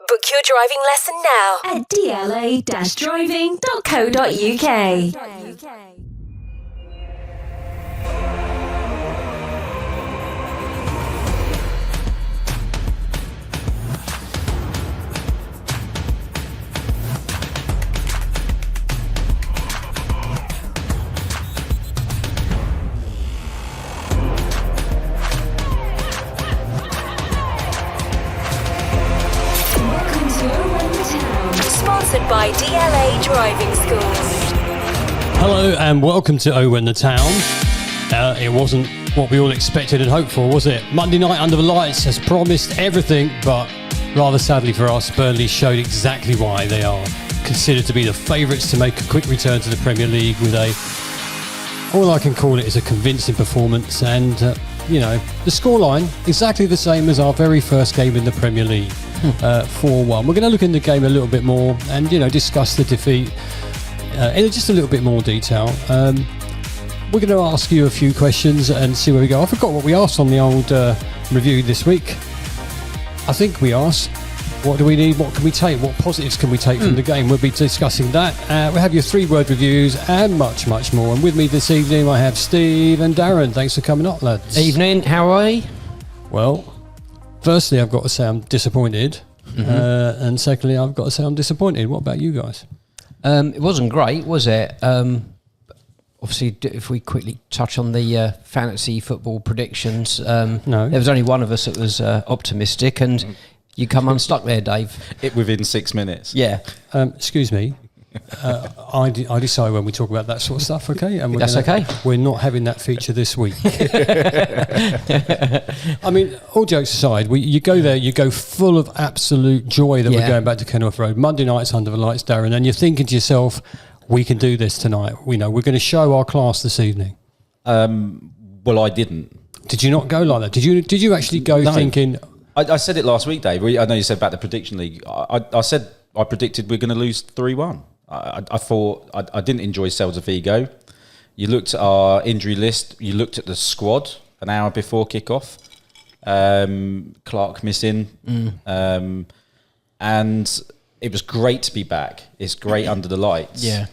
Book your driving lesson now at dla-driving.co.uk. Sponsored by DLA Driving Schools. Hello and welcome to Owen the Town. It wasn't what we all expected and hoped for, was it? Monday night under the lights has promised everything, but rather sadly for us, Burnley showed exactly why they are considered to be the favourites to make a quick return to the Premier League with all I can call it is a convincing performance, and the scoreline exactly the same as our very first game in the Premier League. 4-1. We're going to look in the game a little bit more and discuss the defeat in just a little bit more detail. We're going to ask you a few questions and see where we go. I forgot what we asked on the old review this week. I think we asked, what do we need, what can we take, what positives can we take from the game? We'll be discussing that. We'll have your 3-word reviews and much more. And with me this evening I have Steve and Darren. Thanks for coming up, lads. Evening, how are you? Well, firstly, I've got to say I'm disappointed, and secondly, I've got to say I'm disappointed. What about you guys? It wasn't great, was it? Obviously, if we quickly touch on the fantasy football predictions, No. There was only one of us that was optimistic, and you come unstuck there, Dave. It within 6 minutes. Yeah. Excuse me. I decide when we talk about that sort of stuff, okay? And That's okay. We're not having that feature this week. I mean, all jokes aside, you go there, you go full of absolute joy that we're going back to Kenilworth Road. Monday nights under the lights, Darren, and you're thinking to yourself, we can do this tonight. We're going to show our class this evening. Well, I didn't. Did you not go like that? Did you actually go thinking... I said it last week, Dave. I know you said about the prediction league. I said I predicted we're going to lose 3-1. I thought I didn't enjoy Celta Vigo. You looked at our injury list. You looked at the squad an hour before kickoff. Clark missing, and it was great to be back. It's great under the lights. Yeah.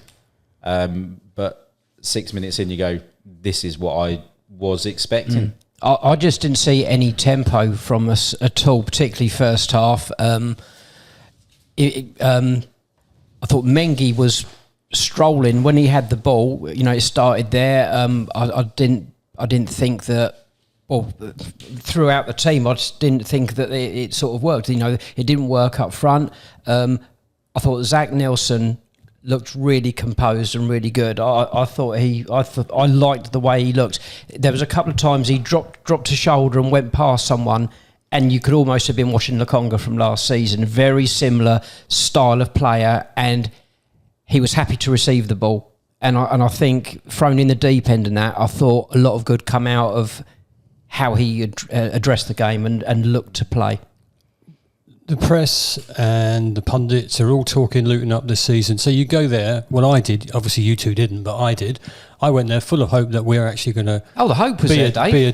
But 6 minutes in, you go, "This is what I was expecting." I just didn't see any tempo from us at all, particularly first half. I thought Mengi was strolling when he had the ball. It started there. I didn't think that. Well, throughout the team, I just didn't think that it sort of worked. It didn't work up front. I thought Zach Nelson looked really composed and really good. I liked the way he looked. There was a couple of times he dropped a shoulder and went past someone, and you could almost have been watching Lockyer from last season. Very similar style of player, and he was happy to receive the ball. And I think thrown in the deep end in that, I thought a lot of good come out of how he addressed the game and looked to play. The press and the pundits are all talking Luton up this season. So you go there. Well, I did. Obviously, you two didn't, but I did. I went there full of hope that we're actually going to the hope was there, Dave. Be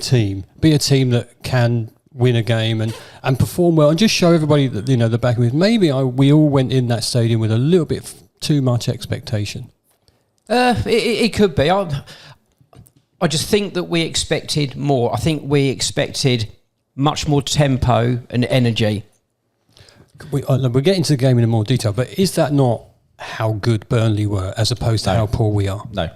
a team that can win a game and perform well and just show everybody that the back of it. Maybe we all went in that stadium with a little bit too much expectation. It could be. I just think that we expected more. I think we expected much more tempo and energy. We'll get into the game in more detail, but is that not how good Burnley were as opposed to how poor we are? No.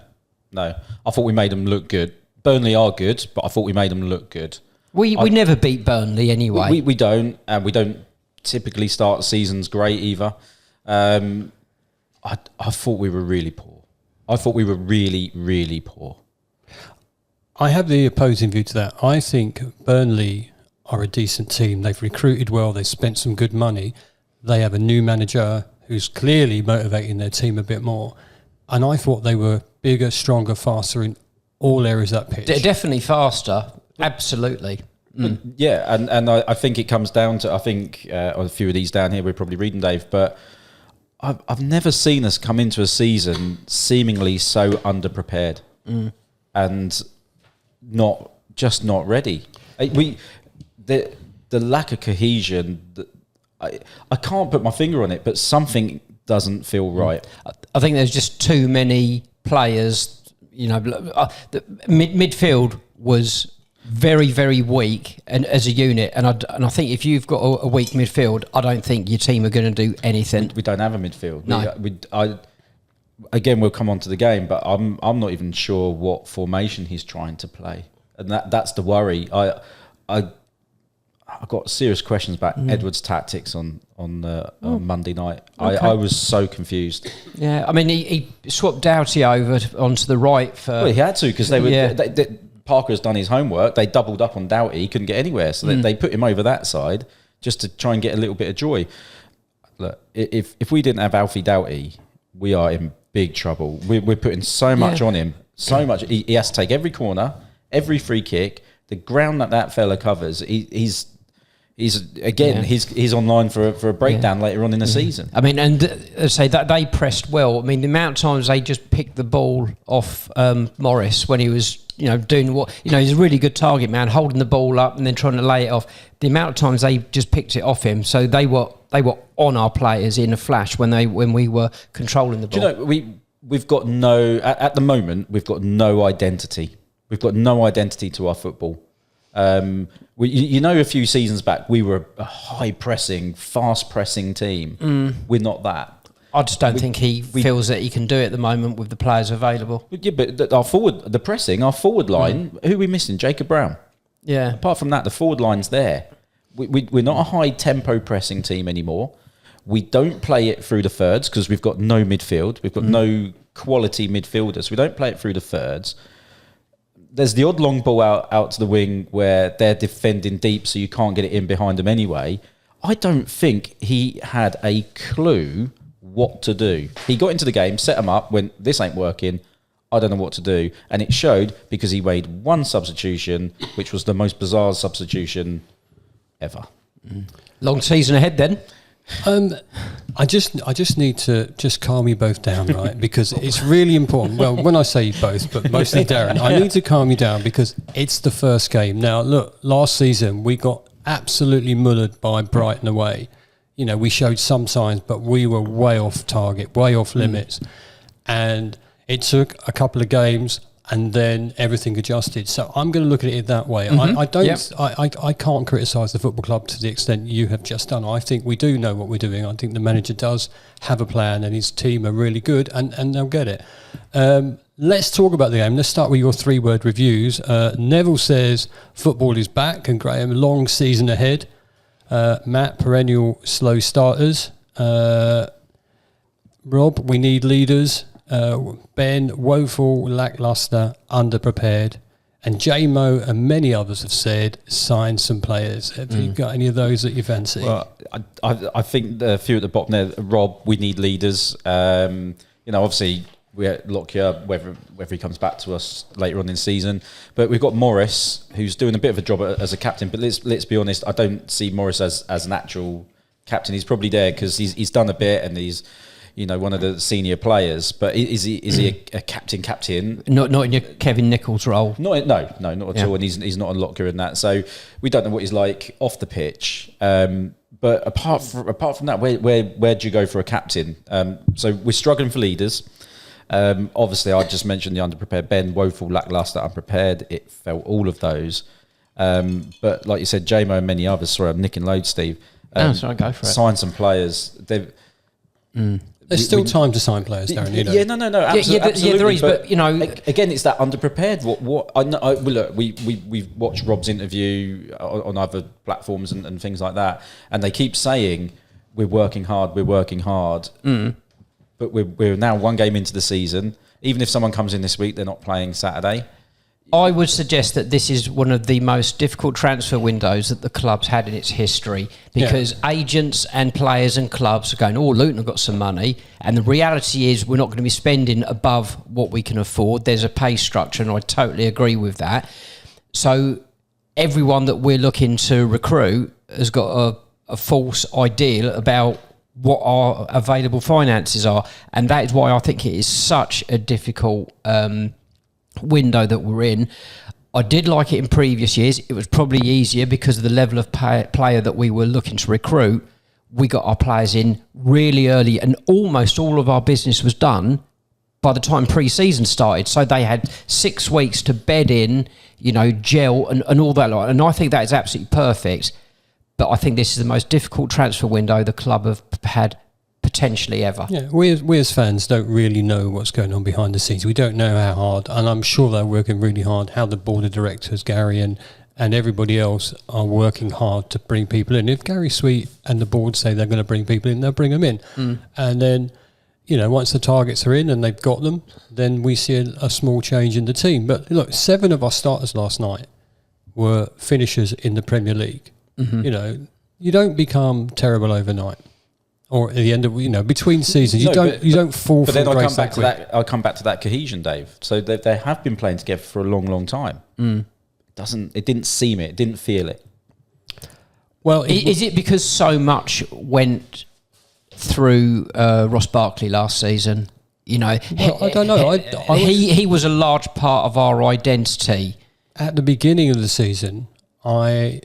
I thought we made them look good. Burnley are good, but I thought we made them look good. We never beat Burnley anyway. We don't, and we don't typically start seasons great either. I thought we were really poor. I thought we were really, really poor. I have the opposing view to that. I think Burnley are a decent team. They've recruited well. They've spent some good money. They have a new manager who's clearly motivating their team a bit more. And I thought they were bigger, stronger, faster in all areas of that pitch. They're definitely faster. Absolutely. Yeah, and I think it comes down to, a few of these down here we're probably reading, Dave, but I've never seen us come into a season seemingly so underprepared and not ready. The lack of cohesion, I can't put my finger on it, but something doesn't feel right. I think there's just too many players. The midfield was very, very weak and as a unit, and I think if you've got a weak midfield, I don't think your team are going to do anything. We don't have a midfield. No. Again, we'll come on to the game, but I'm not even sure what formation he's trying to play, and that's the worry. I got serious questions about Edwards' tactics on Monday night. Okay. I was so confused. Yeah, I mean, he swapped Doughty over onto the right for. Well, he had to because Parker's done his homework. They doubled up on Doughty. He couldn't get anywhere, so they put him over that side just to try and get a little bit of joy. Look, if we didn't have Alfie Doughty, we are in big trouble. We're putting so much on him, so much. He has to take every corner, every free kick, the ground that fella covers. He's online for a breakdown later on in the season. I mean, and say that they pressed well. I mean, the amount of times they just picked the ball off Morris when he was, doing what, he's a really good target man, holding the ball up and then trying to lay it off. The amount of times they just picked it off him, so they were on our players in a flash when we were controlling the ball. We've got at the moment we've got no identity. We've got no identity to our football. A few seasons back, we were a high-pressing, fast-pressing team. We're not that. I just don't think he feels that he can do it at the moment with the players available. Yeah, but our forward line, who are we missing? Jacob Brown. Yeah. Apart from that, the forward line's there. We're not a high-tempo pressing team anymore. We don't play it through the thirds because we've got no midfield. We've got no quality midfielders. We don't play it through the thirds. There's the odd long ball out to the wing where they're defending deep, so you can't get it in behind them anyway. I don't think he had a clue what to do. He got into the game, set them up, went, this ain't working, I don't know what to do. And it showed because he made one substitution, which was the most bizarre substitution ever. Long season ahead then. I just need to just calm you both down, right? Because it's really important. Well, when I say both, but mostly Darren, I need to calm you down because it's the first game. Now, look, last season we got absolutely mullered by Brighton away. We showed some signs, but we were way off target, way off limits. And it took a couple of games and then everything adjusted. So I'm going to look at it that way. I can't criticise the football club to the extent you have just done. I think we do know what we're doing. I think the manager does have a plan and his team are really good and they'll get it. Let's talk about the game. Let's start with your 3-word reviews. Neville says football is back and Graham, long season ahead. Matt, perennial slow starters. Rob, we need leaders. Ben, woeful, lacklustre, underprepared. And J-Mo and many others have said, sign some players. Have you got any of those that you fancy? Well, I think the few at the bottom there, Rob, we need leaders. Obviously, we're Lockyer, whether he comes back to us later on in the season. But we've got Morris, who's doing a bit of a job as a captain. But let's be honest, I don't see Morris as an actual captain. He's probably there because he's done a bit and he's one of the senior players. But is he a captain? Not in your Kevin Nichols role. No, not at all. And he's not a Lockyer in that. So we don't know what he's like off the pitch. But apart from that, where do you go for a captain? So we're struggling for leaders. Obviously, I just mentioned the underprepared. Ben, woeful, lacklustre, unprepared. It felt all of those. But like you said, J-Mo and many others. Sorry, I'm nicking loads, Steve. Sorry, go for it. Sign some players. There's still time to sign players, Darren. Yeah, no, absolutely. There is, but again, it's that underprepared. What I know. Look, we've watched Rob's interview on other platforms and things like that, and they keep saying we're working hard. But we're now one game into the season. Even if someone comes in this week, they're not playing Saturday. I would suggest that this is one of the most difficult transfer windows that the club's had in its history because agents and players and clubs are going, Luton have got some money. And the reality is we're not going to be spending above what we can afford. There's a pay structure, and I totally agree with that. So everyone that we're looking to recruit has got a false ideal about what our available finances are. And that is why I think it is such a difficult window that we're in. I did like it in previous years. It was probably easier because of the level of player that we were looking to recruit. we got our players in really early, and almost all of our business was done by the time pre-season started. So they had 6 weeks to bed in, gel and all that lot. And I think that is absolutely perfect. But I think this is the most difficult transfer window the club have had potentially ever. Yeah, we as fans don't really know what's going on behind the scenes. We don't know how hard, and I'm sure they're working really hard, how the board of directors, Gary and everybody else are working hard to bring people in. If Gary Sweet and the board say they're going to bring people in, they'll bring them in. And then, once the targets are in and they've got them, then we see a small change in the team. But look, 7 of our starters last night were finishers in the Premier League. You don't become terrible overnight. Or at the end of between seasons, you don't fall from grace that quick. I'll come back to that cohesion, Dave. So they have been playing together for a long, long time. It didn't seem it. It didn't feel it. Well, is it because so much went through Ross Barkley last season? I don't know. He was a large part of our identity at the beginning of the season. I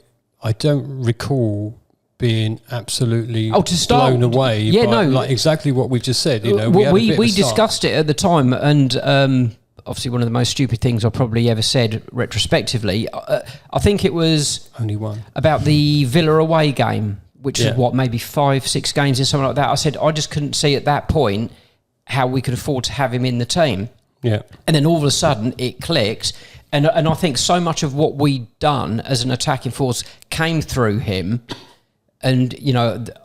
don't recall being absolutely blown away by exactly what we've just said. We discussed it at the time, and obviously one of the most stupid things I probably ever said retrospectively. I think it was only one about the Villa away game, which is maybe 5-6 games in, something like that. I said I just couldn't see at that point how we could afford to have him in the team. Yeah, and then all of a sudden it clicks. And I think so much of what we'd done as an attacking force came through him. And,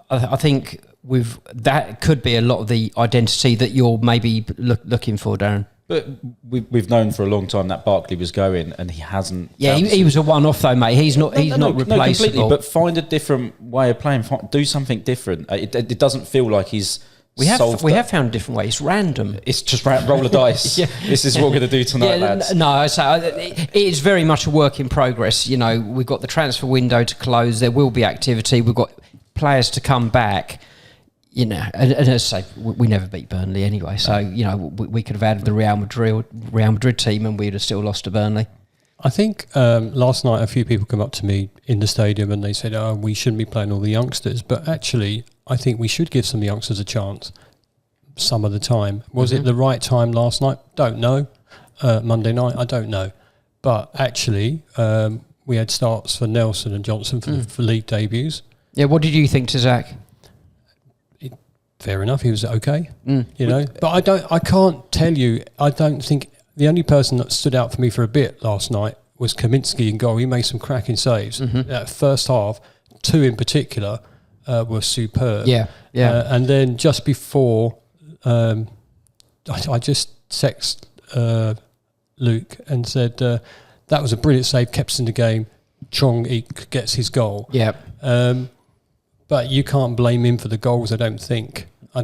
I think that could be a lot of the identity that you're maybe looking for, Darren. But we've known for a long time that Barkley was going, and he hasn't. Yeah, he was a one-off though, mate. He's not replaceable. No, completely. But find a different way of playing. Do something different. It doesn't feel like he's. We have found a different way. It's random. It's just roll a dice. This is what we're going to do tonight, lads. No, so it is very much a work in progress. We've got the transfer window to close. There will be activity. We've got players to come back. And as I say, we never beat Burnley anyway. So we could have added the Real Madrid team, and we'd have still lost to Burnley. I think last night a few people come up to me in the stadium and they said, "Oh, we shouldn't be playing all the youngsters," but actually, I think we should give some youngsters a chance some of the time. Was it the right time last night? Don't know. Monday night? I don't know. But actually, we had starts for Nelson and Johnson for league debuts. Yeah, what did you think to Zach? Fair enough, he was okay, But I can't tell you, I don't think the only person that stood out for me for a bit last night was Kaminsky in goal. He made some cracking saves. That first half, 2 in particular, were superb. Yeah. And then just before, I just texted Luke and said, that was a brilliant save, kept us in the game. Chong gets his goal. Yeah. But you can't blame him for the goals, I don't think. I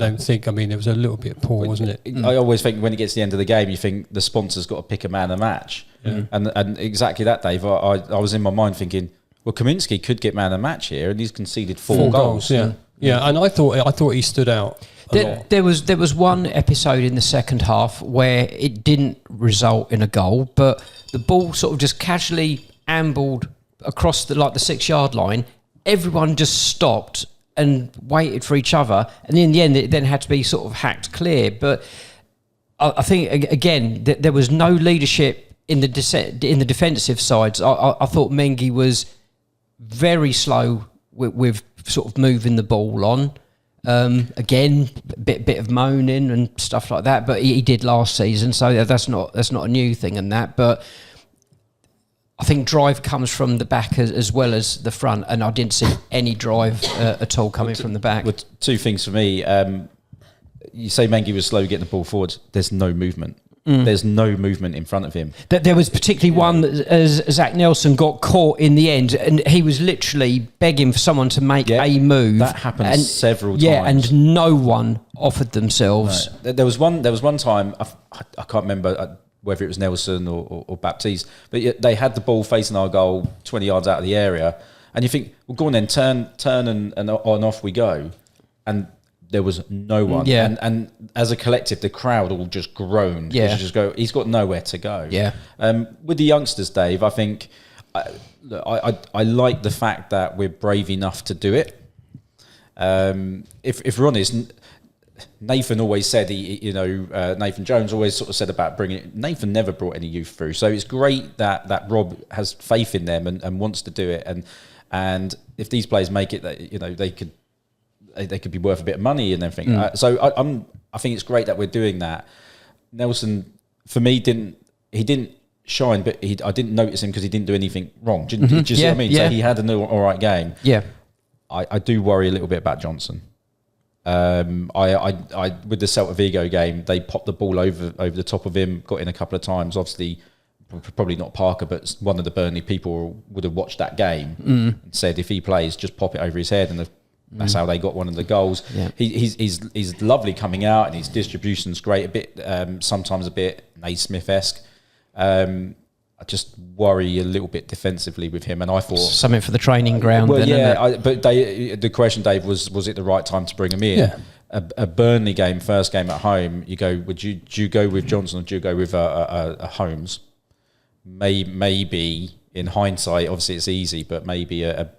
mean, it was a little bit poor, wasn't it? I always think when it gets to the end of the game, you think the sponsor's got to pick a man of the match. Yeah. And exactly that, Dave. I was in my mind thinking, well, Kaminsky could get man of the match here, and he's conceded 4 goals. Yeah, and I thought he stood out. There was one episode in the second half where it didn't result in a goal, but the ball sort of just casually ambled across the 6-yard line. Everyone just stopped and waited for each other, and in the end it then had to be sort of hacked clear. But I think again there was no leadership in the defensive sides. I thought Mengi was very slow with sort of moving the ball on. Again, bit of moaning and stuff like that, but he did last season, so that's not a new thing in that. But I think drive comes from the back as well as the front, and I didn't see any drive at all coming from the back. Well, 2 things for me. You say Mengi was slow getting the ball forward. There's no movement. There's no movement in front of him. There was particularly one as Zach Nelson got caught in the end, and he was literally begging for someone to make a move. That happened several times. Yeah, and no one offered themselves. No. There was one time, I can't remember whether it was Nelson or Baptiste, but they had the ball facing our goal 20 yards out of the area, and you think, well, go on then, turn and off we go. And there was no one. Yeah. And as a collective, the crowd all just groaned. Yeah. Just go, he's got nowhere to go. Yeah. With the youngsters, Dave, I think I like the fact that we're brave enough to do it. If we're honest, Nathan always said Nathan Jones always sort of said about bringing. Nathan never brought any youth through, so it's great that Rob has faith in them and wants to do it. And if these players make it, they could be worth a bit of money and everything. So I think it's great that we're doing that. Nelson, for me, didn't shine, but I didn't notice him because he didn't do anything wrong. Do you see what I mean? Yeah. So he had an all right game. Yeah. I do worry a little bit about Johnson. I with the Celta Vigo game, they popped the ball over the top of him, got in a couple of times. Obviously, probably not Parker, but one of the Burnley people would have watched that game and said, if he plays, just pop it over his head, and that's how they got one of the goals. Yeah. He's lovely coming out, and his distribution's great. A bit sometimes a bit Naismith-esque. I just worry a little bit defensively with him, and I thought something for the training ground. Well, then, yeah, but the question, Dave, was it the right time to bring him in? Yeah. A Burnley game, first game at home. You go, do you go with Johnson or do you go with a Holmes? Maybe in hindsight, obviously it's easy, but maybe a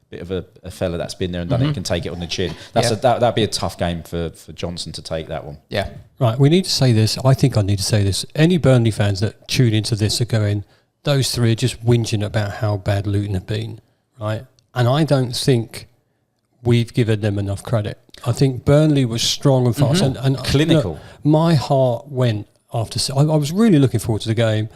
bit of a fella that's been there and done it can take it on the chin. That'd be a tough game for Johnson to take that one. Yeah. Right, we need to say this. I think I need to say this. Any Burnley fans that tune into this are going, those three are just whinging about how bad Luton have been, right? And I don't think we've given them enough credit. I think Burnley was strong and fast and clinical. Look, my heart went after. I was really looking forward to the game.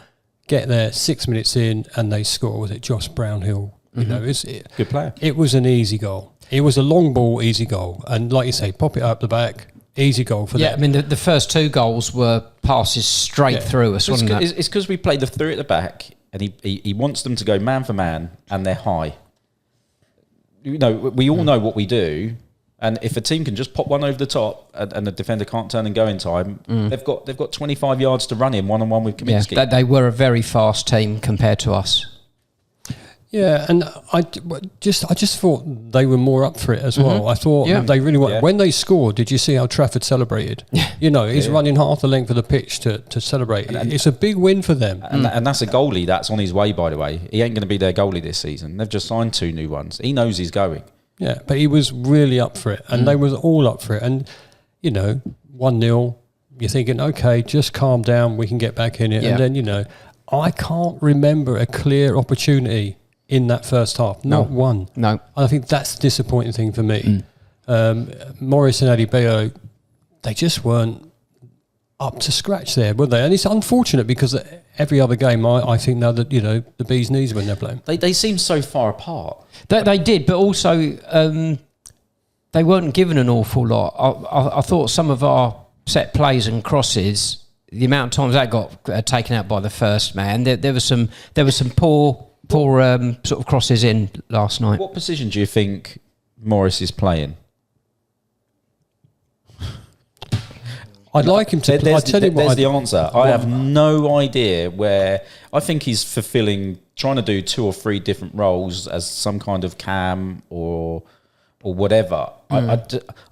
Get there 6 minutes in and they score. Was it Josh Brownhill? You know, Good player. It was an easy goal. It was a long ball, easy goal, and like you say, pop it up the back. Easy goal for them. Yeah, I mean, the first two goals were passes straight through us, wasn't it? It's because we played the three at the back, and he wants them to go man for man, and they're high. You know, we all know what we do, and if a team can just pop one over the top, and the defender can't turn and go in time, they've got 25 yards to run in one-on-one with Kaminsky. Yeah, they were a very fast team compared to us. Yeah, and I just thought they were more up for it as well. I thought they really were. Yeah. When they scored, did you see how Trafford celebrated? You know, he's running half the length of the pitch to celebrate. It's a big win for them. And that's a goalie that's on his way, by the way. He ain't going to be their goalie this season. They've just signed 2 new ones. He knows he's going. Yeah, but he was really up for it, and they was all up for it. And, you know, 1-0, you're thinking, okay, just calm down, we can get back in it. Yeah. And then, you know, I can't remember a clear opportunity in that first half, not one. No. And I think that's the disappointing thing for me. Morris and Adebayo, they just weren't up to scratch there, were they? And it's unfortunate because every other game, I think now that, you know, the bee's knees when they're playing. They seem so far apart. They did, but also they weren't given an awful lot. I thought some of our set plays and crosses, the amount of times that got taken out by the first man, there was some poor sort of crosses in last night. What position do you think Morris is playing? I'd like him to. There's the I answer. I have no idea where. I think he's trying to do 2 or 3 different roles as some kind of cam or whatever. I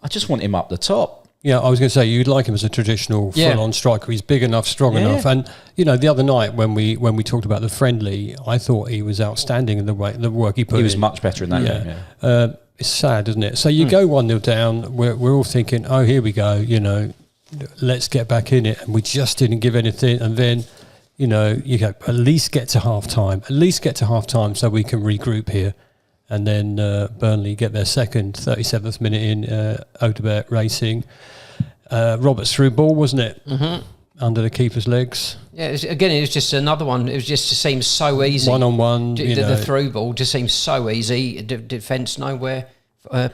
just want him up the top. Yeah, I was going to say you'd like him as a traditional full-on striker. He's big enough, strong enough, and you know the other night when we talked about the friendly, I thought he was outstanding in the work he put in. He was much better in that game. Yeah. It's sad, isn't it? So you go 1-0 down. We're all thinking, oh, here we go. You know, let's get back in it, and we just didn't give anything. And then, you know, you go at least get to half time. At least get to half time so we can regroup here. And then Burnley get their second, 37th minute in, Odebert racing. Roberts through ball, wasn't it? Under the keeper's legs. Yeah, it was just another one. It just seems so easy. One-on-one. The through ball just seems so easy. Defence nowhere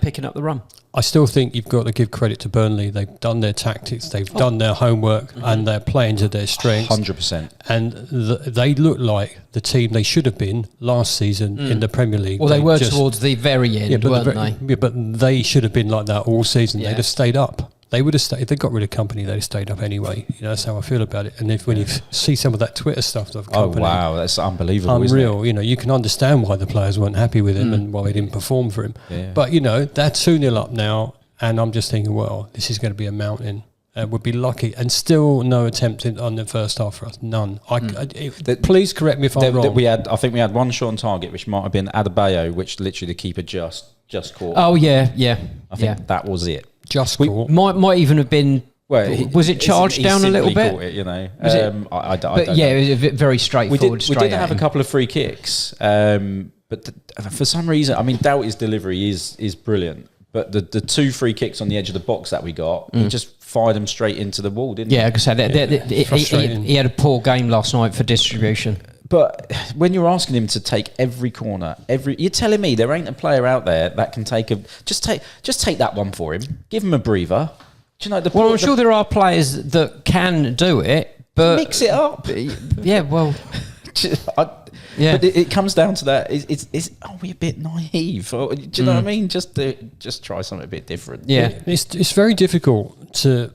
picking up the run. I still think you've got to give credit to Burnley. They've done their tactics, they've done their homework, and they're playing to their strengths. 100%. And they look like the team they should have been last season in the Premier League. Well, they were towards the very end, weren't they? Yeah, but they should have been like that all season. Yeah. They'd have stayed up. They would have stayed. If they got rid of Company, they'd have stayed up anyway. You know, that's how I feel about it. And when you see some of that Twitter stuff of Company, oh wow, that's unbelievable, unreal. Isn't it? You know, you can understand why the players weren't happy with him and why they didn't perform for him. Yeah. But you know, they're 2-0 up now, and I'm just thinking, well, this is going to be a mountain. We'd be lucky, and still no attempt on the first half for us. None. Please correct me if I'm wrong. I think we had one shot on target, which might have been Adebayo, which literally the keeper just just caught. Oh yeah. I think that was it. Just caught. Might even have been. Well, was it charged down a little bit? Caught it, you know. Was it? I But don't yeah, know. it was very straightforward. We did have a couple of free kicks, but for some reason, I mean, Doughty's delivery is brilliant. But the 2 free kicks on the edge of the box that we got, he just fired them straight into the wall, didn't he? Yeah, like I said, Frustrating. he had a poor game last night for distribution. But when you're asking him to take every corner, you're telling me there ain't a player out there that can take just take that one for him. Give him a breather. Do you know Well, I'm sure there are players that can do it, but mix it up. yeah, well, yeah. But it comes down to that. Are we a bit naive? Or, do you know what I mean? Just try something a bit different. Yeah. It's very difficult to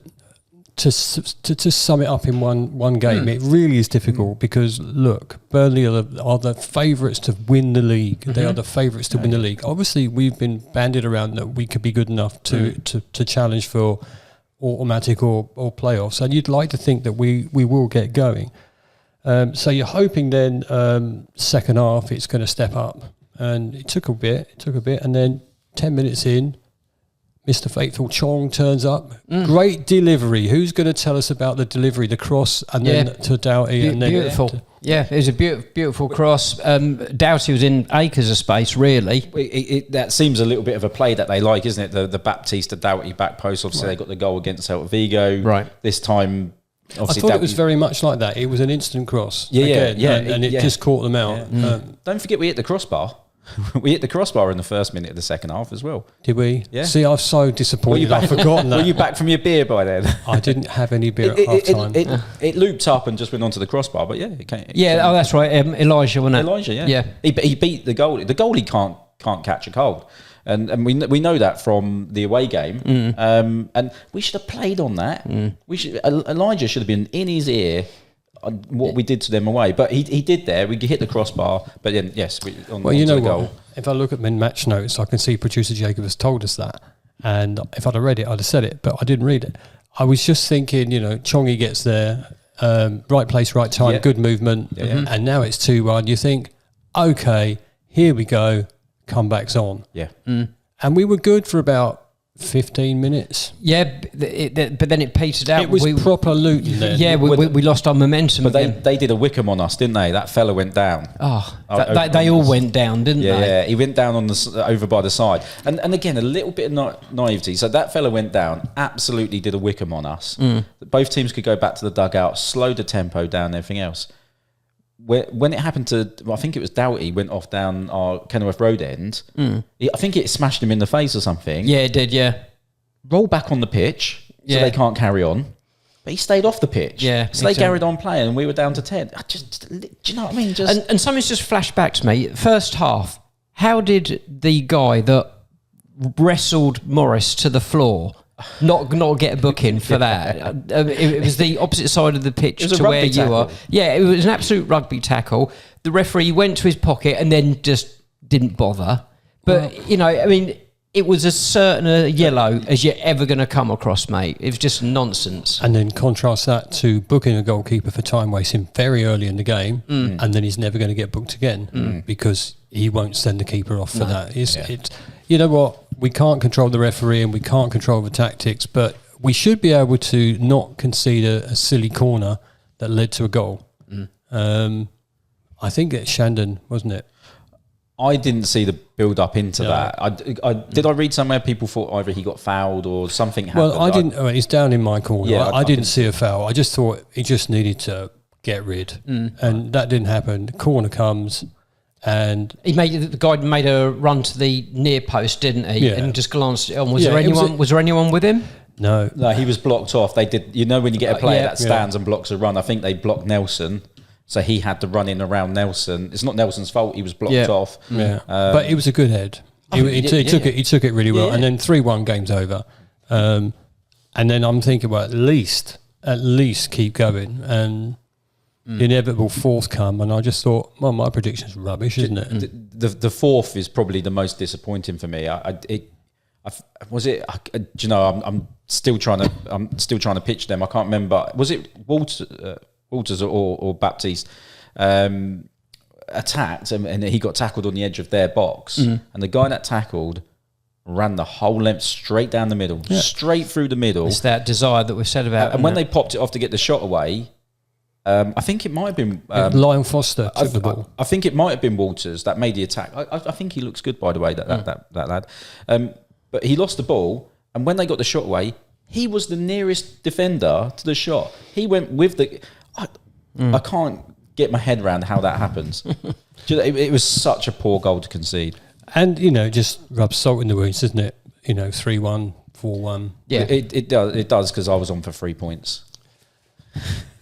sum it up in one game. It really is difficult because look, Burnley are the favourites to win the league. They are the favourites to win the league. Obviously, we've been bandied around that we could be good enough to challenge for automatic or playoffs, and you'd like to think that we will get going. So you're hoping then second half it's going to step up, and it took a bit, and then 10 minutes in, Mr. Faithful Chong turns up. Great delivery. Who's going to tell us about the delivery, the cross, and then to Doughty? And then beautiful. Yeah, it was a beautiful cross. Doughty was in acres of space, really. That seems a little bit of a play that they like, isn't it? The Baptista Doughty back post. Obviously, they got the goal against Celta Vigo. Right. This time, obviously, I thought it was very much like that. It was an instant cross. Yeah. And it just caught them out. Don't forget we hit the crossbar. We hit the crossbar in the first minute of the second half as well. Did we? Yeah. See, I'm so disappointed. I've forgotten that. Were you back from your beer by then? I didn't have any beer at half time. It looped up and just went onto the crossbar, but yeah, it came. Yeah, that's right. Elijah, wasn't it? Elijah, yeah. Yeah. He beat the goalie. The goalie can't catch a cold. And we know that from the away game. And we should have played on that. Elijah should have been in his ear on what we did to them away. But he did there. We hit the crossbar. But then, yes, Well, you know the what? goal. If I look at my match notes, I can see producer Jacob has told us that. And if I'd have read it, I'd have said it. But I didn't read it. I was just thinking, Chongi gets there, right place, right time, good movement. And now it's 2-1. You think, okay, here we go. Comeback's on. Yeah. And we were good for about 15 minutes. Yeah, but then it petered out. It was proper Luton then. Yeah, we lost our momentum. But they did a Wickham on us, didn't they? That fella went down. They all went down, didn't they? Yeah, he went down on over by the side. And again, a little bit of naivety. So that fella went down, absolutely did a Wickham on us. Both teams could go back to the dugout, slow the tempo down and everything else. When it happened to, I think it was Doughty, went off down our Kenilworth Road end. I think it smashed him in the face or something. Yeah, it did, yeah. Rolled back on the pitch, so they can't carry on. But he stayed off the pitch. Yeah. So they carried on playing and we were down to 10. Do you know what I mean? And something's just flashed back to me. First half, how did the guy that wrestled Morris to the floor not get a booking for that? It was the opposite side of the pitch to where you are. Yeah, it was an absolute rugby tackle. The referee went to his pocket and then just didn't bother. But, it was as certain a yellow as you're ever going to come across, mate. It was just nonsense. And then contrast that to booking a goalkeeper for time wasting very early in the game, and then he's never going to get booked again because he won't send the keeper off for that. It's, you know what? We can't control the referee and we can't control the tactics, but we should be able to not concede a silly corner that led to a goal. I think it's Shandon, wasn't it? I didn't see the build up into that. Did I read somewhere people thought either he got fouled or something happened? Well, I didn't. He's down in my corner. Yeah, I didn't see a foul. I just thought he just needed to get rid, and that didn't happen. The corner comes, and the guy made a run to the near post, didn't he? Yeah. And just glanced on. Was there anyone with him? no, he was blocked off. They did. When you get a player that stands and blocks a run, I think they blocked Nelson. So he had to run in around Nelson. It's not Nelson's fault. He was blocked off. Yeah, but it was a good head. He took it. He took it really well. And then 3-1 game's over. And then I'm thinking, well, at least keep going. And the inevitable fourth come. And I just thought, well, my prediction's rubbish, isn't it? The fourth is probably the most disappointing for me. I'm still trying to pitch them. I can't remember. Was it Walters or Baptiste attacked and he got tackled on the edge of their box, and the guy that tackled ran the whole length straight down the middle, straight through the middle. It's that desire that we've said about. And when they popped it off to get the shot away, I think it might have been Lyon Foster took the ball. I think it might have been Walters that made the attack. I think he looks good, by the way, that lad. But he lost the ball, and when they got the shot away, he was the nearest defender to the shot. He went with the. I can't get my head around how that happens. It was such a poor goal to concede. And, just rubs salt in the wounds, doesn't it? 3-1, 4-1. Yeah, It does because I was on for 3 points.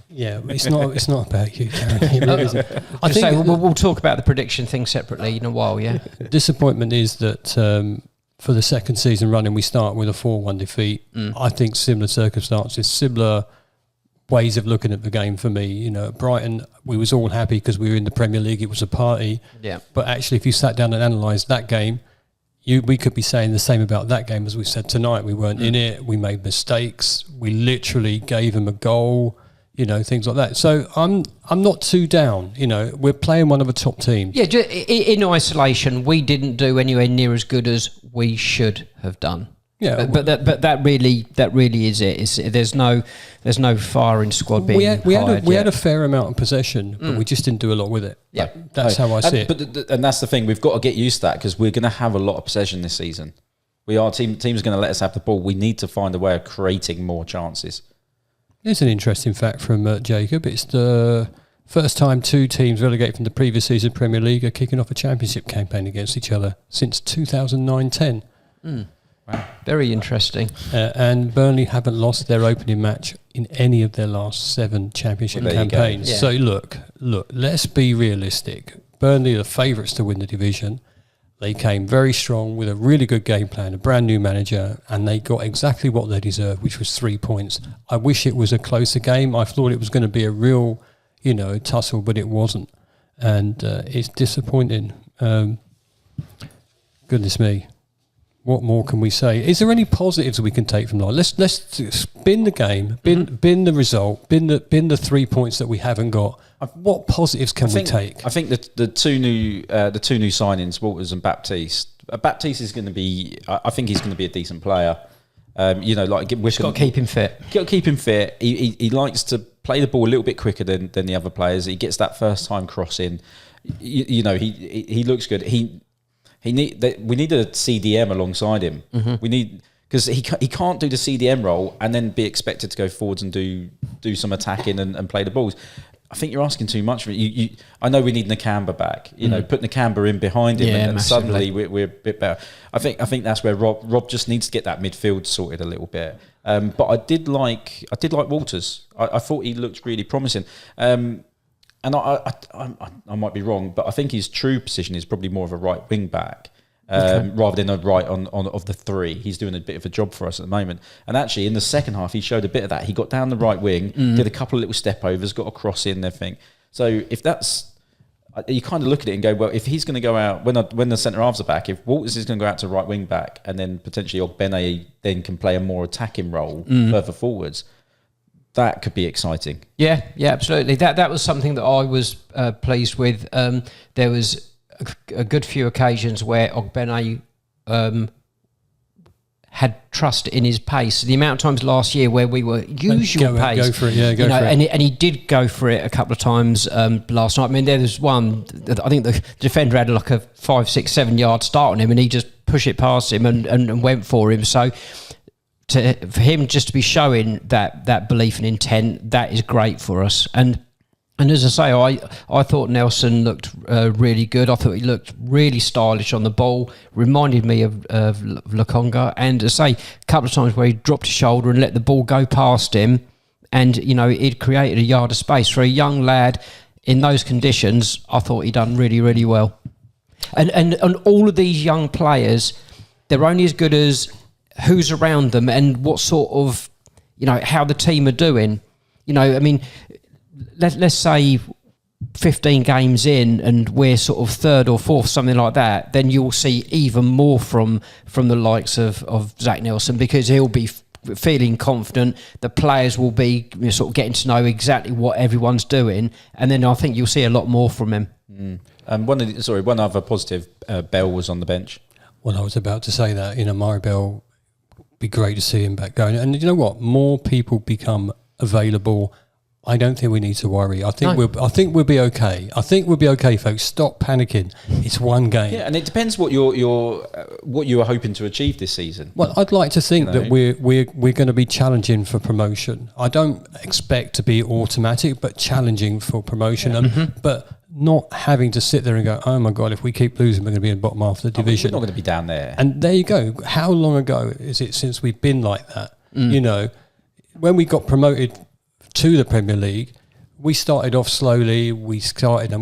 Yeah, it's not about you, Karen. It really isn't. I think we'll talk about the prediction thing separately in a while. Yeah, disappointment is that for the second season running, we start with a 4-1 defeat. I think similar circumstances, similar ways of looking at the game for me. At Brighton, we was all happy because we were in the Premier League. It was a party. Yeah. But actually, if you sat down and analysed that game, we could be saying the same about that game as we said tonight. We weren't in it. We made mistakes. We literally gave them a goal. Things like that. So I'm not too down. We're playing one of the top teams. Yeah, in isolation, we didn't do anywhere near as good as we should have done. Yeah, but that really is it. There's no firing squad being we hired had yet. a fair amount of possession, but we just didn't do a lot with it. Yeah. That's how I see it. And that's the thing. We've got to get used to that because we're going to have a lot of possession this season. Teams going to let us have the ball. We need to find a way of creating more chances. There's an interesting fact from Jacob. It's the first time two teams relegated from the previous season Premier League are kicking off a championship campaign against each other since 2009-10. Wow. Very interesting. And Burnley haven't lost their opening match in any of their last 7 championship campaigns. Yeah. So look, let's be realistic. Burnley are the favourites to win the division. They came very strong with a really good game plan, a brand new manager, and they got exactly what they deserved, which was 3 points. I wish it was a closer game. I thought it was going to be a real, tussle, but it wasn't. And it's disappointing. Goodness me. What more can we say? Is there any positives we can take from that? Let's bin the game, bin the result, bin the 3 points that we haven't got. What positives can we take? I think the two new signings, Walters and Baptiste. Baptiste is going to be. I think he's going to be a decent player. Got to keep him fit. Got to keep him fit. He likes to play the ball a little bit quicker than the other players. He gets that first time crossing. He looks good. We need a CDM alongside him. We need, because he can't do the CDM role and then be expected to go forwards and do some attacking and play the balls. I think you're asking too much. I know we need Nakamba back. Put Nakamba in behind him, and suddenly we're a bit better. I think that's where Rob just needs to get that midfield sorted a little bit. But I did like Walters. I thought he looked really promising. And I might be wrong, but I think his true position is probably more of a right wing back rather than a right on of the 3. He's doing a bit of a job for us at the moment. And actually, in the second half, he showed a bit of that. He got down the right wing, did a couple of little step overs, got a cross in, everything. So if that's, you kind of look at it and go, well, if he's going to go out when the centre halves are back, if Walters is going to go out to right wing back, and then potentially Ogbene then can play a more attacking role further forwards. That could be exciting. Yeah, absolutely. That was something that I was pleased with. There was a good few occasions where Ogbene had trust in his pace. The amount of times last year where we were usual pace. Go for it, go for it. And he did go for it a couple of times last night. I mean, there was one, I think the defender had like a 5, 6, 7 yard start on him, and he just pushed it past him and went for him. So for him just to be showing that belief and intent, that is great for us. And as I say, I thought Nelson looked really good. I thought he looked really stylish on the ball. Reminded me of Lokonga. And as I say, a couple of times where he dropped his shoulder and let the ball go past him, and it created a yard of space for a young lad in those conditions. I thought he done really, really well. And all of these young players, they're only as good as who's around them and what sort of, how the team are doing. I mean, let's say 15 games in and we're sort of 3rd or 4th, something like that, then you'll see even more from the likes of Zach Nelson, because he'll be feeling confident. The players will be sort of getting to know exactly what everyone's doing, and then I think you'll see a lot more from him. One other positive, Bell was on the bench. Well, I was about to say that, Maribel, be great to see him back going. And you know what? More people become available. I don't think we need to worry. I think we'll be okay. I think we'll be okay, folks. Stop panicking. It's one game. Yeah, and it depends what what you are hoping to achieve this season. Well, I'd like to think that we're going to be challenging for promotion. I don't expect to be automatic, but challenging for promotion. But not having to sit there and go, oh my God, if we keep losing, we're going to be in the bottom half of the division. We're not going to be down there. And there you go. How long ago is it since we've been like that? When we got promoted to the Premier League, we started off slowly. And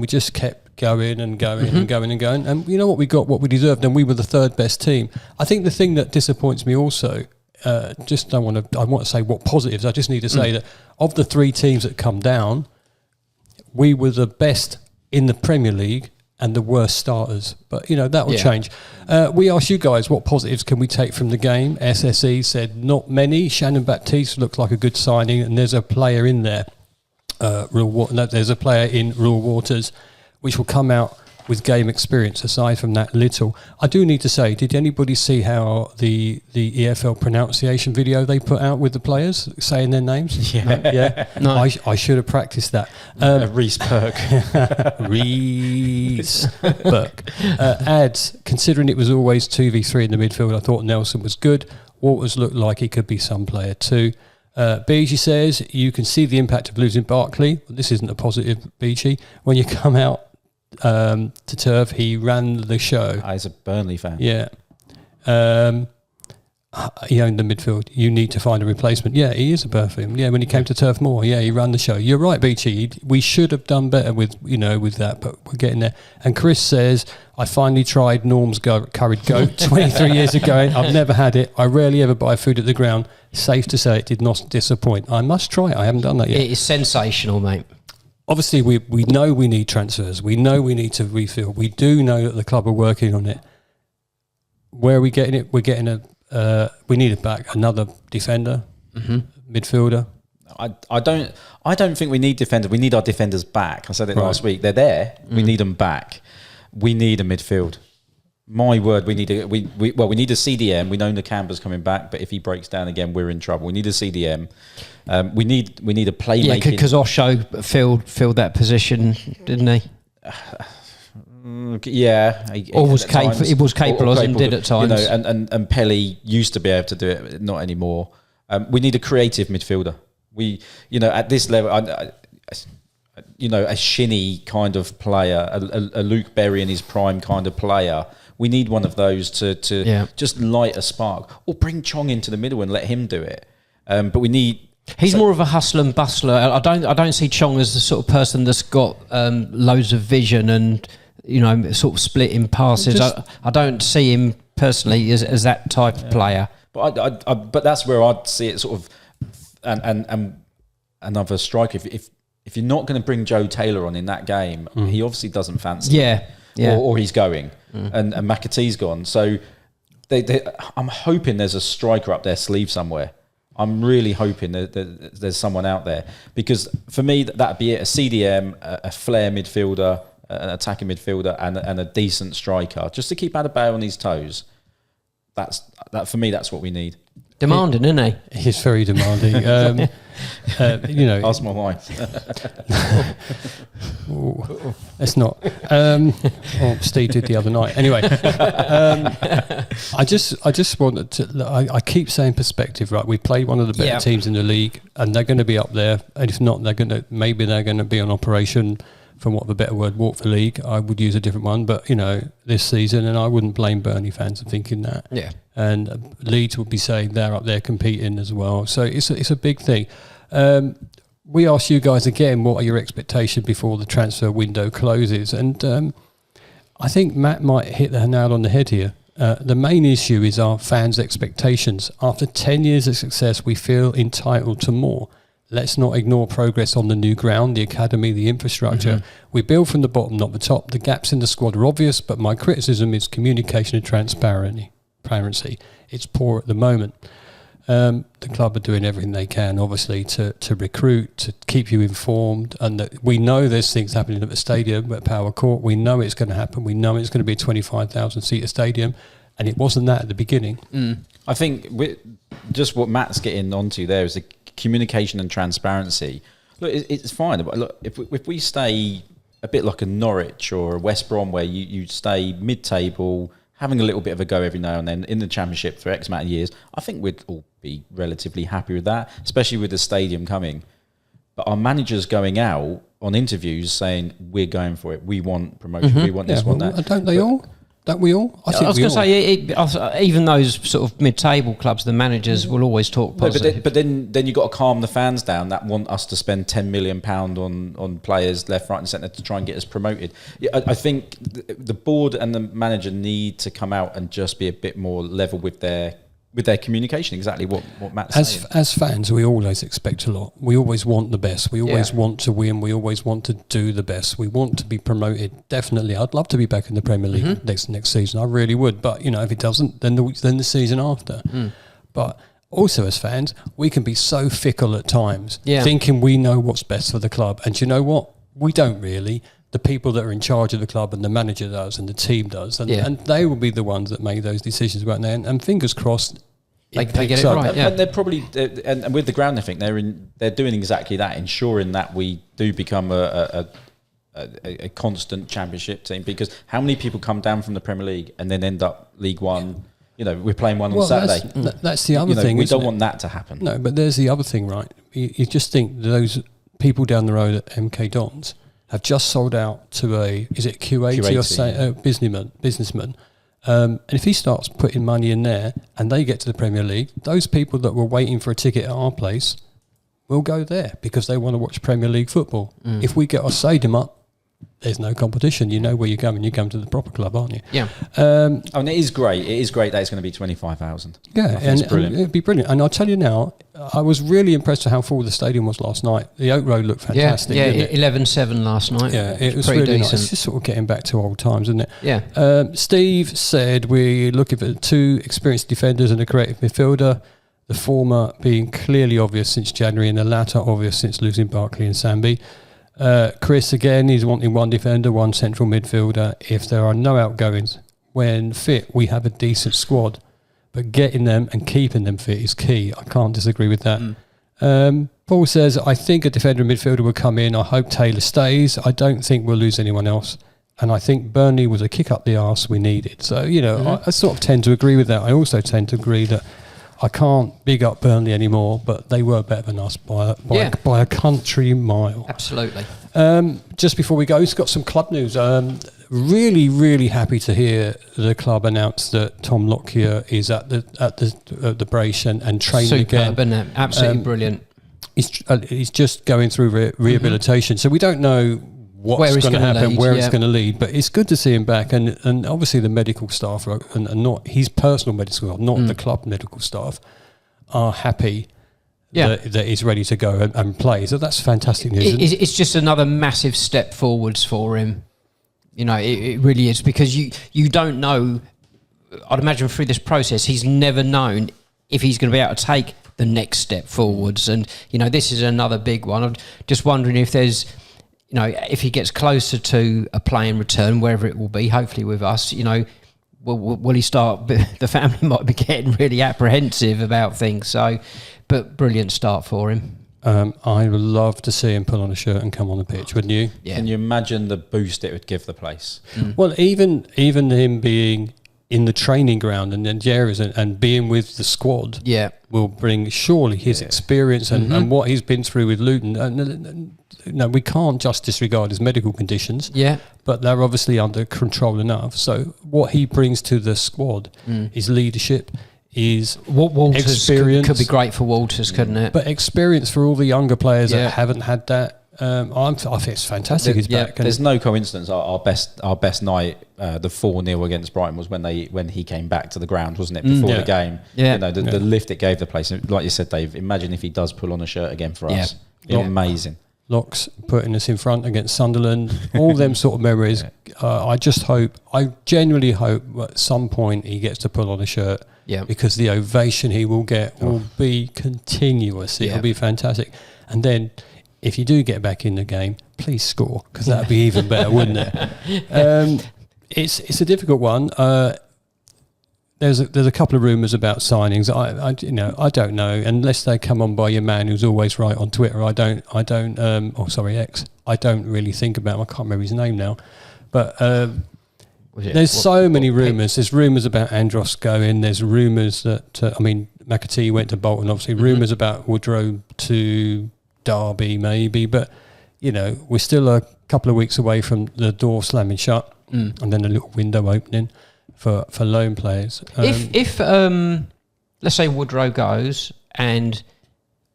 we just kept going and going and going and going. And you know what? We got what we deserved, and we were the third best team. I think the thing that disappoints me also, I want to say what positives. I just need to say that of the 3 teams that come down, we were the best in the Premier League and the worst starters. But, that will change. We asked you guys, what positives can we take from the game? SSE said not many. Shannon Baptiste looks like a good signing, and there's a player in there, there's a player in Real Waters, which will come out with game experience. Aside from that little, I do need to say, did anybody see how the EFL pronunciation video they put out with the players saying their names? No. I should have practiced that. Reece Burke. Reece Burke. Adds, considering it was always 2v3 in the midfield, I thought Nelson was good. Waters looked like he could be some player too. Beachy says, you can see the impact of losing Barkley. This isn't a positive, Beachy. When you come out to turf, he ran the show. He's a Burnley fan. Yeah. He owned the midfield. You need to find a replacement. Yeah, he is a Burnley. Yeah, when he came to Turf Moor, he ran the show. You're right, Beachy. We should have done better with that, but we're getting there. And Chris says, I finally tried Norm's curried goat 23 years ago. I've never had it. I rarely ever buy food at the ground. Safe to say it did not disappoint. I must try it. I haven't done that yet. It is sensational, mate. Obviously, we know we need transfers. We know we need to refill. We do know that the club are working on it. Where are we getting it? We're getting we need it back. Another defender, midfielder. I don't think we need defenders. We need our defenders back. I said it last week. They're there. We need them back. We need a midfield. My word, we need a CDM. We know Nakamba's coming back, but if he breaks down again, we're in trouble. We need a CDM. We need a playmaking. Yeah, because Osho filled that position, didn't he? Yeah, he was capable and did at times. And Pelly used to be able to do it, not anymore. We need a creative midfielder. At this level, a Shinny kind of player, a Luke Berry in his prime kind of player. We need one of those to just light a spark, or bring Chong into the middle and let him do it. But we need. He's more of a hustler and bustler. I don't see Chong as the sort of person that's got loads of vision and sort of splitting passes. I don't see him personally as that type of player. But that's where I'd see it sort of, and another striker. If you're not going to bring Joe Taylor on in that game, he obviously doesn't fancy. Yeah. Or he's going, and McAtee's gone. So I'm hoping there's a striker up their sleeve somewhere. I'm really hoping that there's someone out there, because for me that'd be it: a CDM, a flair midfielder, an attacking midfielder, and a decent striker, just to keep Adebayo on his toes. That for me, that's what we need. Demanding, isn't he? He's very demanding. Ask my wife. It's not. Steve did the other night. Anyway, I just wanted to. I keep saying perspective, right? We played one of the better teams in the league, and they're going to be up there. And if not, they're going to be on operation. For want of a better word, walk the league. I would use a different one, but this season, and I wouldn't blame Burnley fans for thinking that. Yeah. And Leeds would be saying they're up there competing as well. So it's a big thing. We asked you guys again, what are your expectations before the transfer window closes? And I think Matt might hit the nail on the head here. The main issue is our fans' expectations. After 10 years of success, we feel entitled to more. Let's not ignore progress on the new ground, the academy, the infrastructure. We build from the bottom, not the top. The gaps in the squad are obvious, but my criticism is communication and transparency. It's poor at the moment. The club are doing everything they can, obviously, to recruit, to keep you informed. And that we know there's things happening at the stadium, at Power Court. We know it's going to happen. We know it's going to be a 25,000-seater stadium. and it wasn't that at the beginning. I think just what Matt's getting onto there is the communication and transparency. Look, it's fine, but look, if we stay a bit like a Norwich or a West Brom, where you stay mid-table, having a little bit of a go every now and then in the Championship for X amount of years, I think we'd all be relatively happy with that, especially with the stadium coming. But our managers going out on interviews saying, we're going for it, we want promotion, we want this, want that. Don't they all? Don't we all? I was going to say, even those sort of mid-table clubs, the managers will always talk positive. No, but then you've got to calm the fans down that want us to spend £10 million on players left, right and centre to try and get us promoted. I think the board and the manager need to come out and just be a bit more level with their communication, exactly what Matt's saying. As fans, we always expect a lot. We always want the best. We always want to win. We always want to do the best. We want to be promoted. Definitely, I'd love to be back in the Premier League next season. I really would. But if it doesn't, then the season after. But also, as fans, we can be so fickle at times, thinking we know what's best for the club. And you know what? We don't really. The people that are in charge of the club and the manager does and the team does. And they will be the ones that make those decisions about there. And fingers crossed, they get it right. And they're probably, and with the ground, I think they're doing exactly that, ensuring that we do become a constant Championship team. Because how many people come down from the Premier League and then end up League One? We're playing one on Saturday. That's the other thing. We don't want that to happen. No, but there's the other thing, right? You just think those people down the road at MK Dons have just sold out to is it Q80 or say businessman. And if he starts putting money in there and they get to the Premier League, those people that were waiting for a ticket at our place will go there because they want to watch Premier League football. If we get our stadium up, there's no competition. You know where you're going. You come to the proper club, aren't you? Yeah. And it is great. It is great that it's going to be 25,000. Yeah, and it'd be brilliant. And I'll tell you now, I was really impressed with how full the stadium was last night. The Oak Road looked fantastic. Yeah, 11-7 last night. Yeah, it was pretty really decent. nice. It's just sort of getting back to old times, isn't it? Yeah. Steve said we're looking for 2 experienced defenders and a creative midfielder. The former being clearly obvious since January, and the latter obvious since losing Barkley and Sambi. Chris, again, he's wanting 1 defender, 1 central midfielder. If there are no outgoings, when fit, we have a decent squad. But getting them and keeping them fit is key. I can't disagree with that. Paul says, I think a defender and midfielder will come in. I hope Taylor stays. I don't think we'll lose anyone else. And I think Burnley was a kick up the arse we needed. So, I sort of tend to agree with that. I also tend to agree that I can't big up Burnley anymore, but they were better than us by a country mile. Absolutely. Just before we go, it's got some club news. Really, really happy to hear the club announce that Tom Lockyer is at the brace and training again. Superb, isn't it? Absolutely brilliant. He's just going through rehabilitation, so we don't know what's going to happen, where it's going to lead. But it's good to see him back, and obviously the medical staff and not his personal medical staff, not the club medical staff, are happy that he's ready to go and play. So that's fantastic news. It's just another massive step forwards for him. It really is, because you don't know. I'd imagine through this process, he's never known if he's going to be able to take the next step forwards. And this is another big one. I'm just wondering if there's, if he gets closer to a playing return, wherever it will be, hopefully with us, will he start? The family might be getting really apprehensive about things. So, but brilliant start for him. I would love to see him put on a shirt and come on the pitch, wouldn't you? Yeah. Can you imagine the boost it would give the place? Well, even him being in the training ground and then Jerry's and being with the squad will bring surely his experience and what he's been through with Luton. And we can't just disregard his medical conditions. Yeah. But they're obviously under control enough. So what he brings to the squad is leadership, is Walters experience. Could be great for Walters, couldn't it? But experience for all the younger players that haven't had that. I think it's fantastic he's back. There's no coincidence. Our best night, the 4-0 against Brighton, was when he came back to the ground, wasn't it? Before the game, the lift it gave the place. Like you said, Dave, imagine if he does pull on a shirt again for us. Amazing. Locks putting us in front against Sunderland, all them sort of memories. I genuinely hope at some point he gets to pull on a shirt, because the ovation he will get will be continuous. It'll be fantastic. And then if you do get back in the game, please score, because that'd be even better, wouldn't it? It's a difficult one. there's a couple of rumours about signings. I don't know unless they come on by your man who's always right on Twitter. X. I don't really think about him. I can't remember his name now, but there's so many rumours. There's rumours about Andros going. There's rumours that McAtee went to Bolton. Obviously, rumours about Woodrow to Derby maybe, but we're still a couple of weeks away from the door slamming shut and then a little window opening for loan players. If let's say Woodrow goes and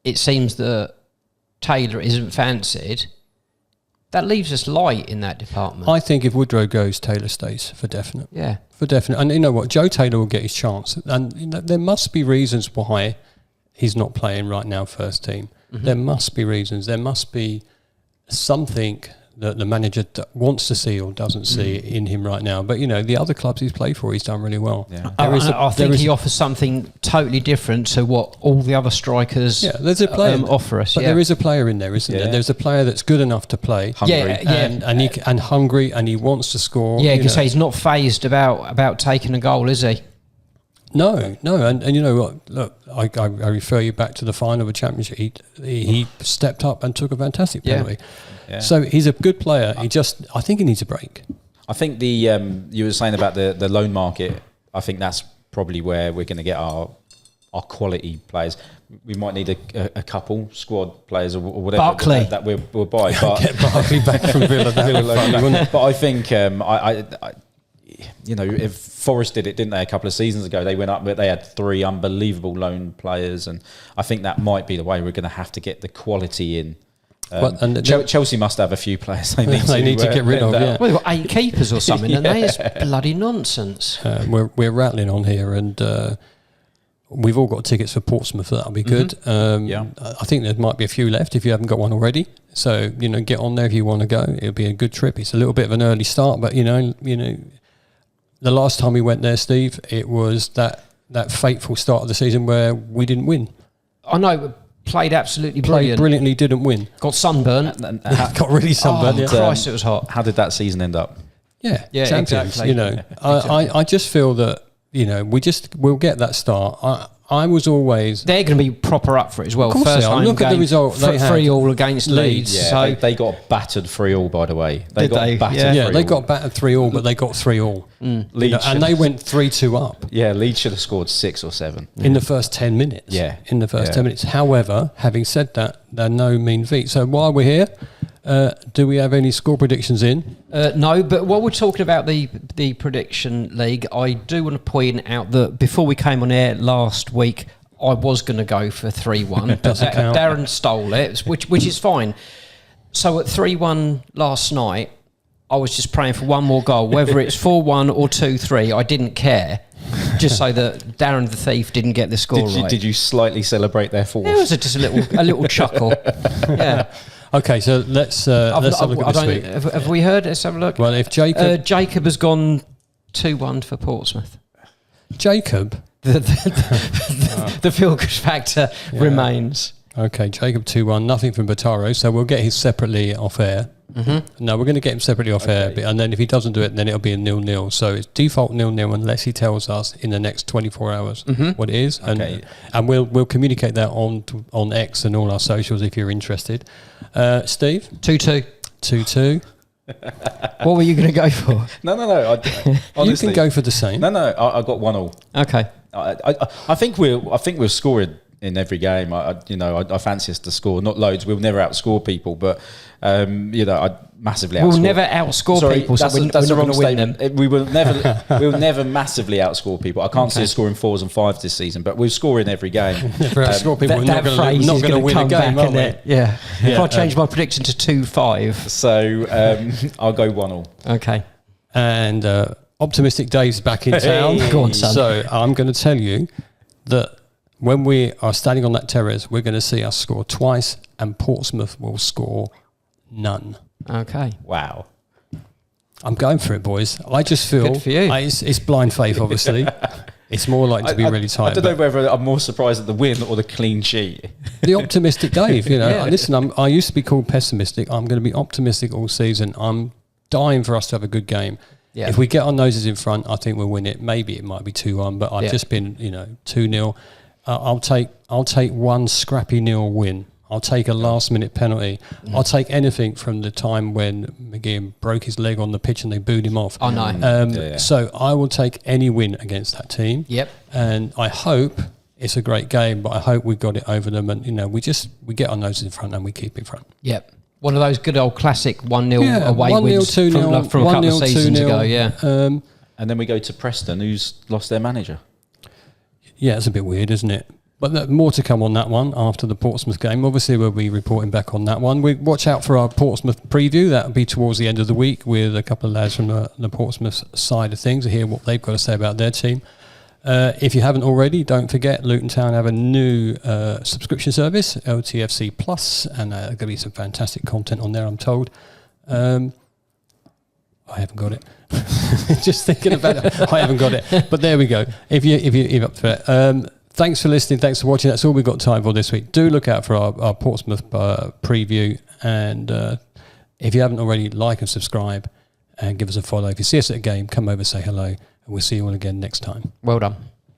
it seems that Taylor isn't fancied, that leaves us light in that department. I think if Woodrow goes, Taylor stays for definite. Yeah. For definite. And you know what? Joe Taylor will get his chance. And there must be reasons why he's not playing right now first team. There must be reasons. There must be something that the manager wants to see or doesn't see in him right now. But, the other clubs he's played for, he's done really well. Yeah. I think he offers something totally different to what all the other strikers there's a player, offer us. But there is a player in there, isn't there? There's a player that's good enough to play. Hungry. And hungry, and he wants to score. Yeah, you can say he's not phased about taking a goal, is he? No, and you know what? Look, I refer you back to the final of the championship. He stepped up and took a fantastic penalty. Yeah. So he's a good player. I think he needs a break. I think you were saying about the loan market. I think that's probably where we're going to get our quality players. We might need a couple squad players or whatever Barkley. that we'll buy. But Get Barkley back from Villa. But I think if Forest did it, didn't they? A couple of seasons ago, they went up, but they had 3 unbelievable loan players, and I think that might be the way we're going to have to get the quality in. Chelsea must have a few players they need to get rid of. Yeah. Well, they've got 8 keepers or something, and it's bloody nonsense. We're rattling on here, and we've all got tickets for Portsmouth. That'll be good. I think there might be a few left if you haven't got one already. So get on there if you want to go. It'll be a good trip. It's a little bit of an early start, but the last time we went there, Steve, it was that fateful start of the season where we didn't win. I know. Played absolutely Played brilliantly, didn't win. Got sunburnt. Got really sunburnt. Oh, Christ, it was hot. How did that season end up? Yeah, champions, exactly. I just feel that we'll get that start. I was always they're going to be proper up for it as well. Of course First they are. Look at the result. They had 3-3 against Leeds. Yeah, so they got battered 3-3. By the way, Did they? Yeah, they got battered 3-3, but they got 3-3. Leeds and they went 3-2 up. Yeah, Leeds should have scored 6 or 7 in the first 10 minutes. Yeah, in the first 10 minutes. However, having said that, they're no mean feat. So while we're here, do we have any score predictions in? No, but while we're talking about the prediction league, I do want to point out that before we came on air last week, I was going to go for 3-1. Doesn't count. Darren stole it, which is fine. So at 3-1 last night, I was just praying for one more goal, whether it's 4-1 or 2-3. I didn't care, just so that Darren the thief didn't get the score right. Did you slightly celebrate their force? It was just a little chuckle. Yeah. Okay, so let's have a look at this week. Have we heard? Let's have a look. Well, if Jacob has gone 2-1 for Portsmouth. Jacob. The feel-good factor remains. Okay, Jacob 2-1, nothing from Bataro, so we'll get his separately off air. No, we're going to get him separately off air, and then if he doesn't do it, then it'll be a 0-0. So it's default 0-0 unless he tells us in the next 24 hours what it is, and we'll communicate that on X and all our socials if you're interested. Steve? 2-2. 2-2. What were you going to go for? No. Honestly, you can go for the same. No. I got 1-1. Okay. I think we're scoring in every game. I fancy us to score, not loads. We'll never outscore people, but I massively outscore. We'll never outscore people, so we're not going to win them. We will never, we'll never massively outscore people. I can't see us scoring 4s and 5s this season, but we'll score in every game. Never outscore people. We're That not phrase going is to going to win a come game, back, are we? Yeah. If I change my prediction to 2-5. So I'll go 1-1. Okay. And optimistic Dave's back in town. Go on, son. So I'm going to tell you that when we are standing on that terrace, we're going to see us score twice, and Portsmouth will score none. Okay. Wow. I'm going for it, boys. I just feel Good for you. It's blind faith, obviously. It's more likely to be really tight. I don't know whether I'm more surprised at the win or the clean sheet. The optimistic Dave, Listen, I used to be called pessimistic. I'm going to be optimistic all season. I'm dying for us to have a good game. Yeah. If we get our noses in front, I think we'll win it. Maybe it might be 2-1, but I've just been 2-0. I'll take one scrappy nil win. I'll take a last minute penalty. I'll take anything from the time when McGeehan broke his leg on the pitch and they booed him off. Oh no. So I will take any win against that team. Yep. And I hope it's a great game, but I hope we got it over them, and we get our noses in front and we keep in front. Yep. One of those good old classic 1-0 away 1-0, wins 2-0, from a couple 1-0, of seasons 2-0, ago. Yeah. And then we go to Preston, who's lost their manager. Yeah, it's a bit weird, isn't it? But more to come on that one after the Portsmouth game. Obviously, we'll be reporting back on that one. We watch out for our Portsmouth preview. That'll be towards the end of the week with a couple of lads from the Portsmouth side of things to hear what they've got to say about their team. If you haven't already, don't forget Luton Town have a new subscription service, LTFC Plus, and there's going to be some fantastic content on there, I'm told. I haven't got it. Just thinking about it, I haven't got it. But there we go. If you're up for it. Thanks for listening. Thanks for watching. That's all we've got time for this week. Do look out for our Portsmouth preview. And if you haven't already, like and subscribe and give us a follow. If you see us at a game, come over, say hello. And we'll see you all again next time. Well done.